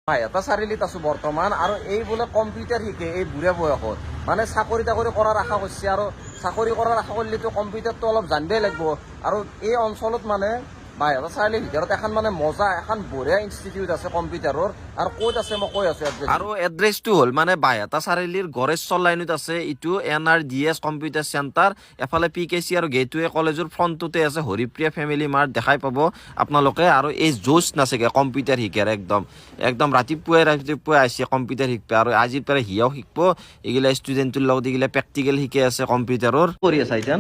এটা চাৰিআলিত আছো বৰ্তমান আৰু এই বোলে কম্পিউটাৰ শিকে এই বুঢ়া বয়সত মানে চাকৰি তাকৰি কৰাৰ আশা কৰিছে আৰু চাকৰি কৰাৰ আশা কৰিলেতো কম্পিউটাৰটো অলপ জানিবই লাগিব আৰু এই অঞ্চলত মানে এটা চাৰিআলিৰ ভিতৰত এখন মানে মজা এখন বঢ়িয়া ইনষ্টিটিউট আছে কম্পিউটাৰৰ আৰু ক'ত আছে মই কৈ আছো আৰু এড্ৰেছটো হ'ল মানে এটা চাৰিআলিৰ গড়েশ্বৰ লাইনত আছে ইটো NRDS কম্পিউটাৰ চেণ্টাৰ এফালে PKC আৰু গেটৱে কলেজৰ ফ্ৰণ্টতে আছে হৰিপ্ৰিয়া ফেমিলি মাৰ্ট দেখাই পাব আপোনালোকে আৰু এই জোচ নাছেগে কম্পিউটাৰ শিকাৰ একদম ৰাতিপুৱাই আহিছে কম্পিউটাৰ শিকবা আৰু আজিৰ পৰা হিয়াও শিকব এইগিলা ষ্টুডেণ্টৰ লগত এইগিলা প্ৰেক্টিকেল শিকে আছে কম্পিউটাৰৰ কৰি আছে এতিয়া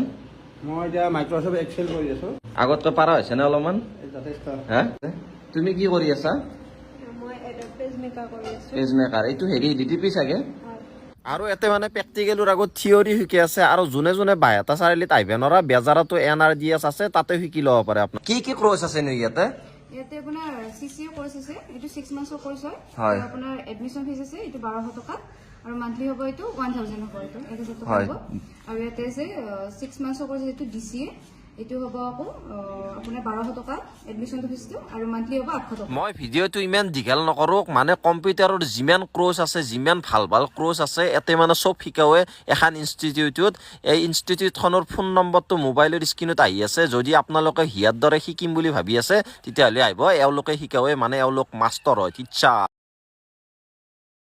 মই এতিয়া মাইক্ৰ'ছফ্ট এক্সেল কৰি আছো আগতকৈ পাৰা হৈছে নে অলপমান যথেষ্ট হা তুমি কি কৰি আছা মই এটা পেজ মেকাৰ কৰি আছো পেজ মেকাৰ এইটো হেৰি DTP চাগে আৰু এতে মানে প্ৰেক্টিকেলৰ আগত থিয়ৰি শিকি আছে আৰু যোনে যোনে এটা চাৰিআলিত আহিব নৰা বেজাৰতো NRDS আছে তাতে শিকি ল'ব পাৰে আপোনাৰ কি ক্ৰছ আছে নো ইয়াতে ইয়াতে আপোনাৰ CCA কোৰ্স আছে এইটো 6 মান্থৰ কোৰ্স হয় হয়। আৰু আপোনাৰ এডমিশন ফিজ আছে এইটো 1200 টকা আৰু মান্থলি হ'ব এইটো 1000 হ'ব এইটো 1000 টকা হয়। হ'ব আৰু ইয়াতে আছে 6 মান্থৰ কোৰ্স এইটো DCA এইটো হ'ব আকৌ আপোনাৰ 1200 টকা এডমিশন ফিজটো আৰু মান্থলি হ'ব 800 টকা মই ভিডিঅ'টো ইমান দীঘল নকৰোঁ মানে কম্পিউটাৰৰ যিমান ক্ৰছ আছে যিমান ভাল ক্ৰছ আছে ইয়াতে মানে চব শিকাৱে এখন ইনষ্টিটিউটত এই ইনষ্টিটিউটখনৰ ফোন নম্বৰটো মোবাইলৰ স্ক্ৰীণত আহি আছে যদি আপোনালোকে হিয়াৰ দৰে শিকিম বুলি ভাবি আছে তেতিয়াহ'লে আহিব এওঁলোকে শিকাৱে মানে এওঁলোক মাষ্টৰ হয় টিচাৰ